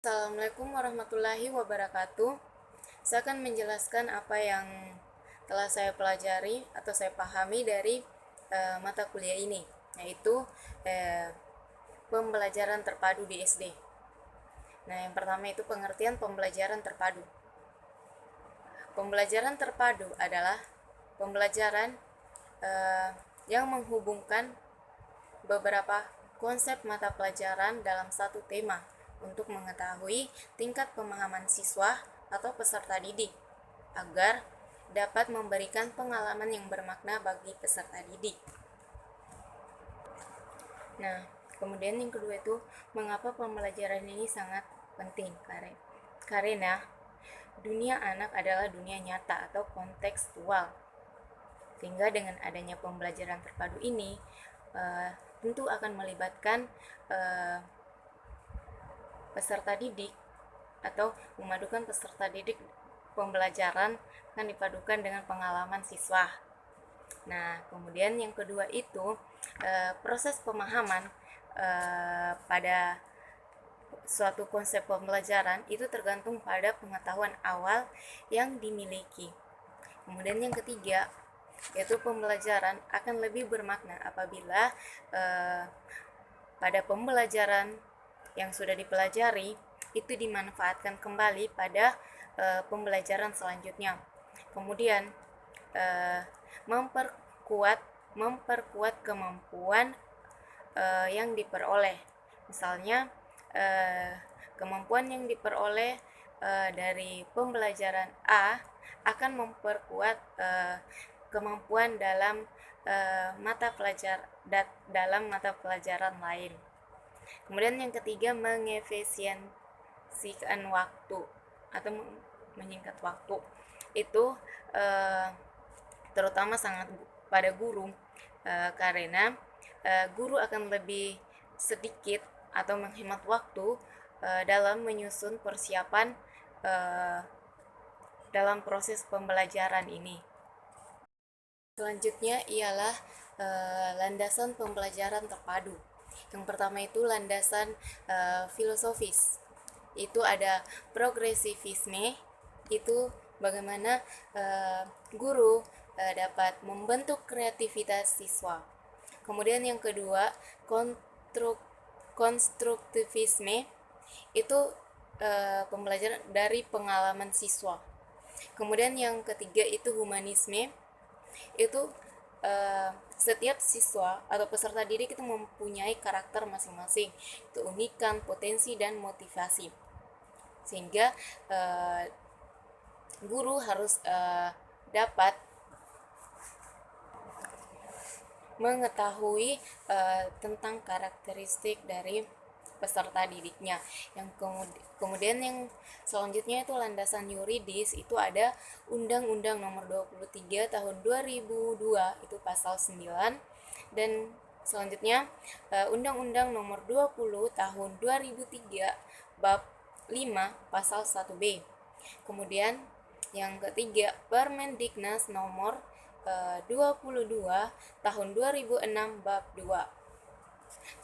Assalamualaikum warahmatullahi wabarakatuh. Saya akan menjelaskan apa yang telah saya pelajari atau saya pahami dari mata kuliah ini, yaitu pembelajaran terpadu di SD. Nah, yang pertama itu pengertian pembelajaran terpadu. Pembelajaran terpadu adalah pembelajaran yang menghubungkan beberapa konsep mata pelajaran dalam satu tema untuk mengetahui tingkat pemahaman siswa atau peserta didik agar dapat memberikan pengalaman yang bermakna bagi peserta didik. Nah, kemudian yang kedua itu mengapa pembelajaran ini sangat penting? Karena dunia anak adalah dunia nyata atau kontekstual. Sehingga dengan adanya pembelajaran terpadu ini tentu akan melibatkan peserta didik atau memadukan peserta didik pembelajaran yang dipadukan dengan pengalaman siswa. Nah, kemudian yang kedua itu proses pemahaman pada suatu konsep pembelajaran itu tergantung pada pengetahuan awal yang dimiliki. Kemudian yang ketiga yaitu pembelajaran akan lebih bermakna apabila pada pembelajaran yang sudah dipelajari itu dimanfaatkan kembali pada pembelajaran selanjutnya. Kemudian memperkuat kemampuan yang diperoleh. Misalnya kemampuan yang diperoleh dari pembelajaran A akan memperkuat kemampuan dalam mata pelajaran lain. Kemudian yang ketiga mengefisiensikan waktu atau menyingkat waktu. Itu terutama sangat pada guru karena guru akan lebih sedikit atau menghemat waktu dalam menyusun persiapan dalam proses pembelajaran ini. Selanjutnya ialah landasan pembelajaran terpadu. Yang pertama itu landasan filosofis. Itu ada progresivisme, itu bagaimana guru dapat membentuk kreativitas siswa. Kemudian yang kedua, konstruktivisme, itu pembelajaran dari pengalaman siswa. Kemudian yang ketiga itu humanisme, itu setiap siswa atau peserta didik itu mempunyai karakter masing-masing, keunikan, potensi, dan motivasi, sehingga guru harus dapat mengetahui tentang karakteristik dari peserta didiknya. Yang kemudian yang selanjutnya itu landasan yuridis, itu ada Undang-Undang Nomor 23 Tahun 2002 itu pasal 9, dan selanjutnya Undang-Undang Nomor 20 Tahun 2003 bab 5 pasal 1B. Kemudian yang ketiga Permendiknas Nomor 22 Tahun 2006 bab 2.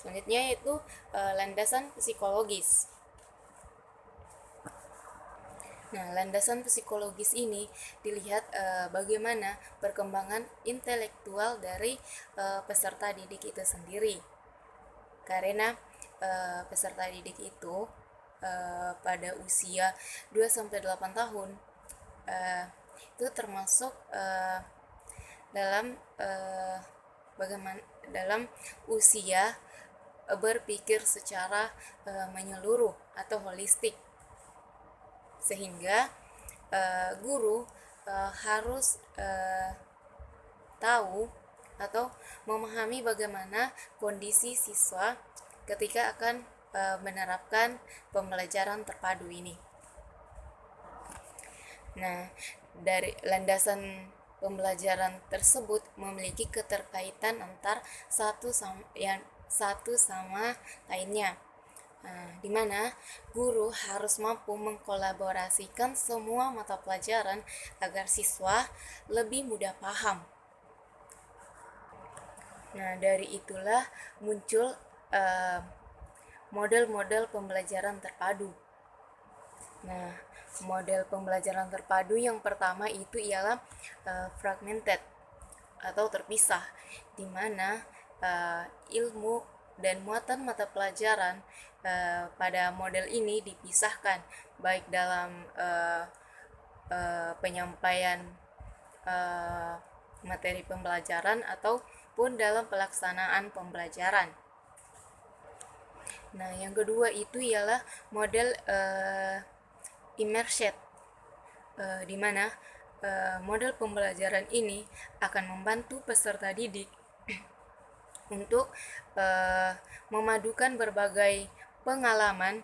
Selanjutnya yaitu landasan psikologis. Nah, landasan psikologis ini dilihat bagaimana perkembangan intelektual dari peserta didik itu sendiri. Karena peserta didik itu pada usia 2-8 tahun itu termasuk dalam usia berpikir secara menyeluruh atau holistik, sehingga guru harus tahu atau memahami bagaimana kondisi siswa ketika akan menerapkan pembelajaran terpadu ini. Nah, dari landasan pembelajaran tersebut memiliki keterkaitan antar satu sama lainnya, di mana guru harus mampu mengkolaborasikan semua mata pelajaran agar siswa lebih mudah paham. Nah, dari itulah muncul model-model pembelajaran terpadu. Nah, model pembelajaran terpadu yang pertama itu ialah fragmented atau terpisah, di mana ilmu dan muatan mata pelajaran pada model ini dipisahkan, baik dalam penyampaian materi pembelajaran ataupun dalam pelaksanaan pembelajaran. Nah, yang kedua itu ialah model immersion, di mana model pembelajaran ini akan membantu peserta didik untuk memadukan berbagai pengalaman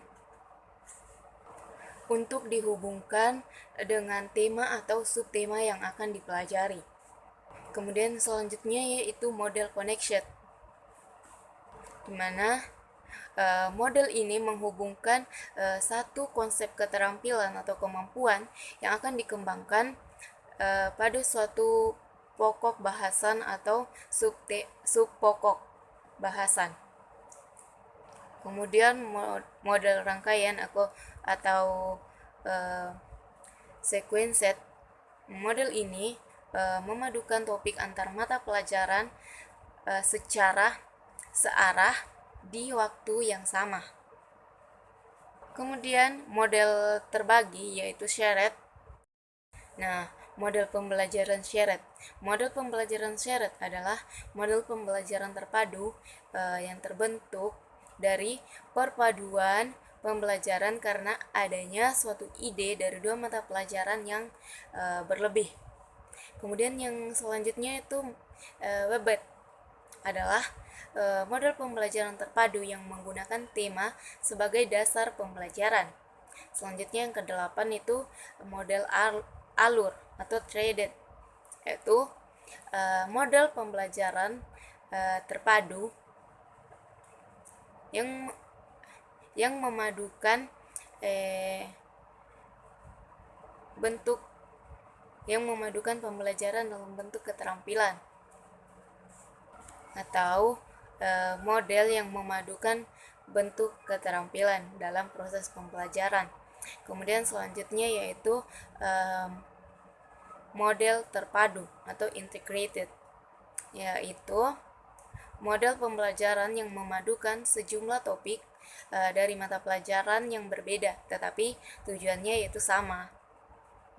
untuk dihubungkan dengan tema atau subtema yang akan dipelajari. Kemudian selanjutnya yaitu model connection, di mana model ini menghubungkan satu konsep keterampilan atau kemampuan yang akan dikembangkan pada suatu pokok bahasan atau subpokok bahasan. Kemudian model rangkaian atau sequenced, model ini memadukan topik antar mata pelajaran secara searah di waktu yang sama. Kemudian model terbagi yaitu shared. Nah, model pembelajaran shared. Model pembelajaran shared adalah model pembelajaran terpadu yang terbentuk dari perpaduan pembelajaran karena adanya suatu ide dari dua mata pelajaran yang berlebih. Kemudian yang selanjutnya itu webet adalah model pembelajaran terpadu yang menggunakan tema sebagai dasar pembelajaran. Selanjutnya yang kedelapan itu model alur atau threaded, yaitu model pembelajaran terpadu yang memadukan pembelajaran dalam bentuk keterampilan, atau model yang memadukan bentuk keterampilan dalam proses pembelajaran. Kemudian selanjutnya yaitu model terpadu atau integrated, yaitu model pembelajaran yang memadukan sejumlah topik dari mata pelajaran yang berbeda, tetapi tujuannya yaitu sama.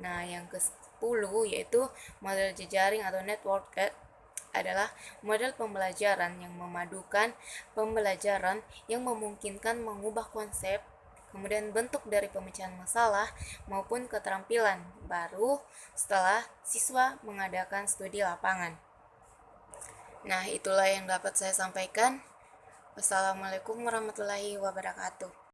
Nah, yang ke-10 yaitu model jejaring atau networked adalah model pembelajaran yang memadukan pembelajaran yang memungkinkan mengubah konsep, kemudian bentuk dari pemecahan masalah maupun keterampilan baru setelah siswa mengadakan studi lapangan. Nah, itulah yang dapat saya sampaikan. Wassalamualaikum warahmatullahi wabarakatuh.